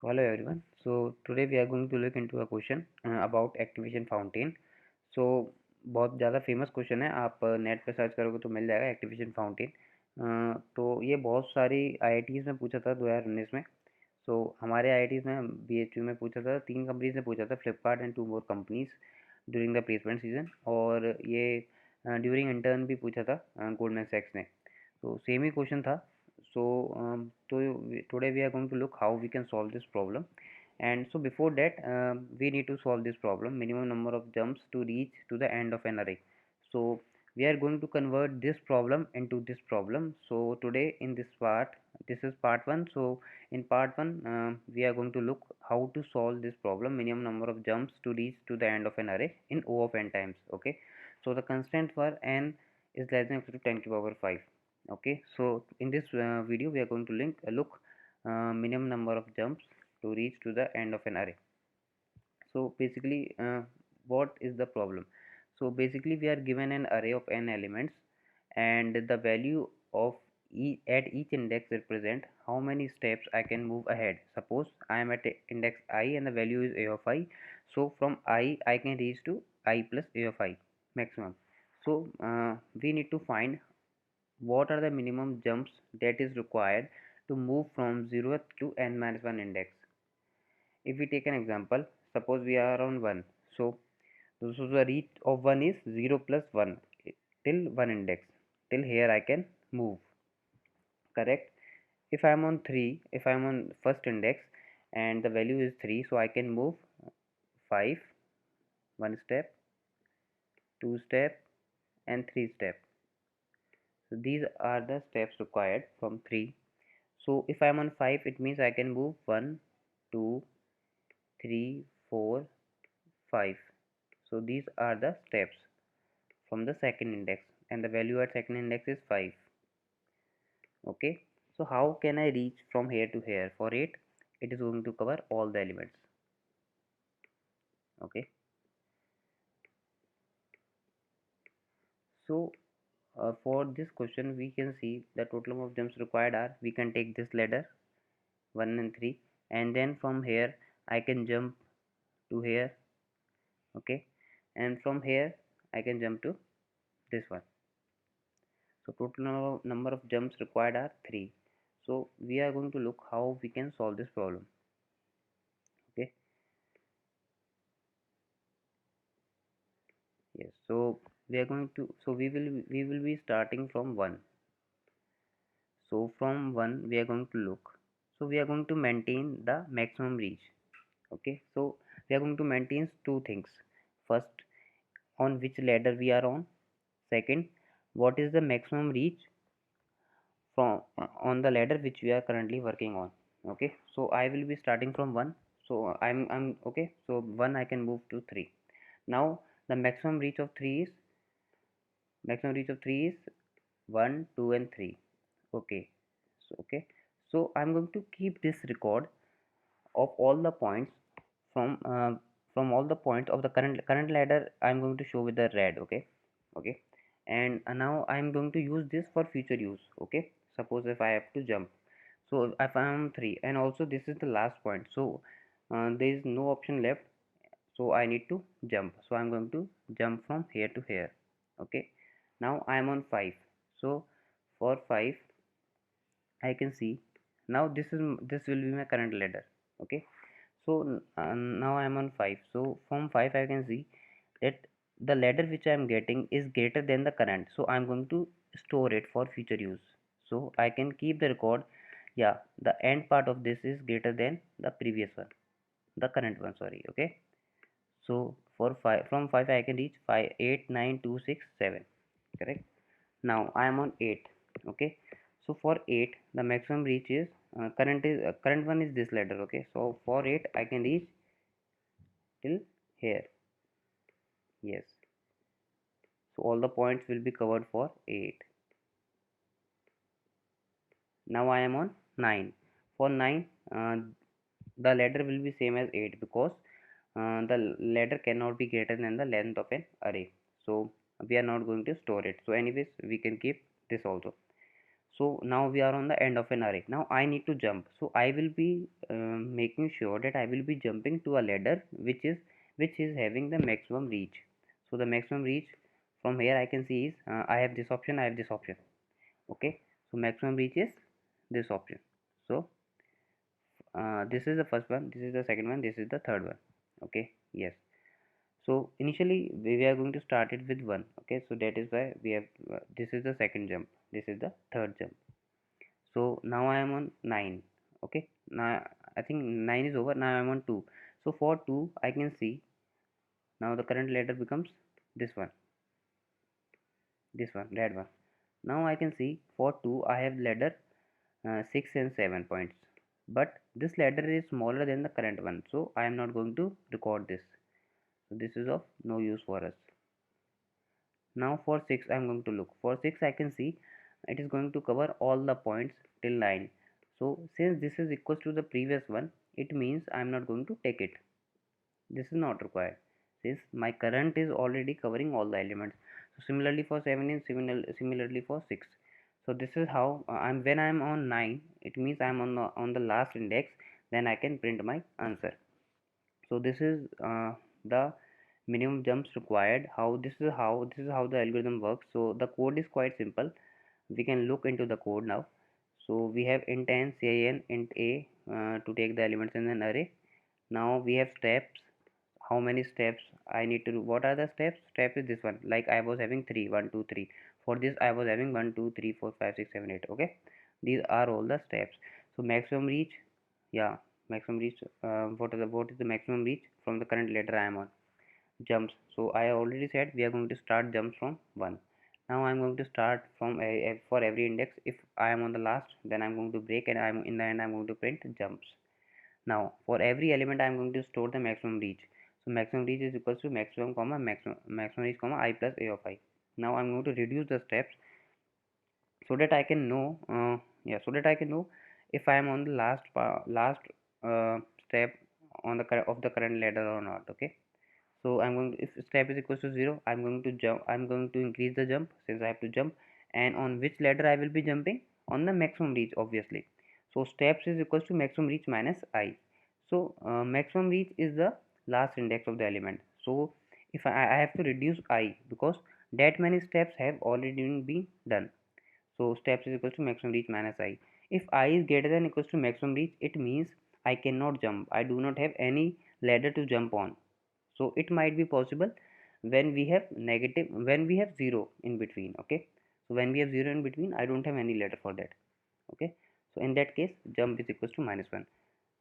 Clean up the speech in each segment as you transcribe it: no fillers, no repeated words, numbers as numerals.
Hello everyone. So today we are going to look into a question about activation fountain. So बहुत ज़्यादा famous question है, आप net पे search करोगे तो मिल जाएगा एक्टिवेशन फाउंटेन। तो ये बहुत सारी आईआईटीज़ में पूछा था 2019 में। सो हमारे आईआईटीज़ में बीएचयू में पूछा था, 3 कंपनीज ने पूछा था, Flipkart and 2 more companies during the placement season. और ये ड्यूरिंग इंटर्न भी पूछा था गोल्डमैन सैक्स ने। तो सेम ही क्वेश्चन था। So today we are going to look how we can solve this problem. And so before that, we need to solve this problem: minimum number of jumps to reach to the end of an array. So we are going to convert this problem into this problem. So today in this part, this is part 1. So in part 1, we are going to look how to solve this problem: minimum number of jumps to reach to the end of an array in O of n times. Okay, so the constant for n is less than or equal to 10 to the power 5. Okay, so in this video we are going to look minimum number of jumps to reach to the end of an array. So basically, what is the problem? So basically we are given an array of n elements, and the value of at each index represent how many steps I can move ahead. Suppose I am at index I and the value is a of I. So from I can reach to I plus a of I maximum. So we need to find what are the minimum jumps that is required to move from 0th to n minus 1 index. If we take an example, suppose we are on 1. So the reach of 1 is 0 plus 1 till 1 index. Till here I can move. Correct? If I am on 3, if I am on first index and the value is 3, so I can move 5, 1 step, 2 step, and 3 step. So these are the steps required from 3. So if I am on 5, it means I can move 1, 2, 3, 4, 5. So these are the steps from the second index, and the value at second index is 5. Okay, so how can I reach from here to here? For it is going to cover all the elements. Okay, so for this question we can see the total number of jumps required are, we can take this ladder 1 and 3, and then from here I can jump to here. Okay, and from here I can jump to this one. So total number of jumps required are 3. So we are going to look how we can solve this problem. Okay, yes, so we are going to, so we will be starting from 1. So from 1 we are going to look, so we are going to maintain the maximum reach. Okay, so we are going to maintain two things: first, on which ladder we are on; second, what is the maximum reach from on the ladder which we are currently working on. Okay, so I will be starting from 1. So I'm okay, so 1 I can move to 3. Now the maximum reach of 3 is 1, 2 and 3. Okay, so okay, so I'm going to keep this record of all the points from all the points of the current ladder. I'm going to show with the red. Okay, okay, and now I'm going to use this for future use. Okay, suppose if I have to jump, so if I am 3 and also this is the last point, so there is no option left, so I need to jump. So I'm going to jump from here to here. Okay, now I am on 5. So for 5 I can see, now this will be my current ladder. Okay, so now I am on 5. So from 5 I can see that the ladder which I am getting is greater than the current, so I am going to store it for future use. So I can keep the record, yeah, the end part of this is greater than the previous one, the current one, sorry. Okay, so for 5, from 5 I can reach 5, 8, 9, 2, 6, 7. Correct? Now I am on 8. Okay, so for 8 the maximum reach is current one is this ladder. Okay, so for 8 I can reach till here. Yes, so all the points will be covered for 8. Now I am on 9. For 9 the ladder will be same as 8, because the ladder cannot be greater than the length of an array, so we are not going to store it. So anyways we can keep this also. So now we are on the end of an array. Now I need to jump, so I will be making sure that I will be jumping to a ladder which is having the maximum reach. So the maximum reach from here I can see is I have this option, I have this option. Okay, so maximum reach is this option. So this is the first one, this is the second one, this is the third one. Okay, yes. So initially we are going to start it with 1. Okay, so that is why we have this is the second jump, this is the third jump. So now I am on 9. Okay, now I think 9 is over. Now I am on 2. So for 2 I can see now the current ladder becomes this one, red one. Now I can see for 2 I have ladder 6 and 7 points, but this ladder is smaller than the current one, so I am not going to record this. So this is of no use for us. Now for 6 I am going to look. For 6 I can see it is going to cover all the points till 9. So since this is equal to the previous one, it means I am not going to take it. This is not required since my current is already covering all the elements. So similarly for 7 and similarly for 6. So this is how I'm when I'm on 9, it means I'm on the last index, then I can print my answer. So this is the minimum jumps required. How the algorithm works. So the code is quite simple. We can look into the code now. So we have int n, cin, int a to take the elements in an array. Now we have steps. How many steps I need to do? What are the steps? Step is this one. Like I was having 3, 1, 2, 3. For this I was having 1, 2, 3, 4, 5, 6, 7, 8. Okay, these are all the steps. So maximum reach, yeah, maximum reach. What is the maximum reach from the current ladder I am on? Jumps. So I already said we are going to start jumps from 1. Now I'm going to start from for every index. If I am on the last, then I'm going to break, and I'm in the end I'm going to print jumps. Now for every element I'm going to store the maximum reach. So maximum reach is equals to maximum comma maximum reach comma I plus a of I. Now I'm going to reduce the steps so that I can know if I am on the last step on the of the current ladder or not. Okay, so I'm going to, if step is equals to 0, I'm going to increase the jump since I have to jump. And on which ladder I will be jumping? On the maximum reach, obviously. So steps is equals to maximum reach minus I. So maximum reach is the last index of the element. So if I have to reduce I because that many steps have already been done. So steps is equals to maximum reach minus I. If I is greater than equals to maximum reach, it means I cannot jump. I do not have any ladder to jump on. So it might be possible when we have 0 in between. Okay, so when we have 0 in between, I don't have any ladder for that. Okay, so in that case jump is equals to -1.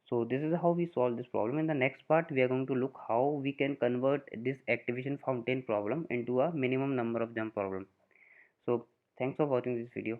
So this is how we solve this problem. In the next part we are going to look how we can convert this activation fountain problem into a minimum number of jump problem. So thanks for watching this video.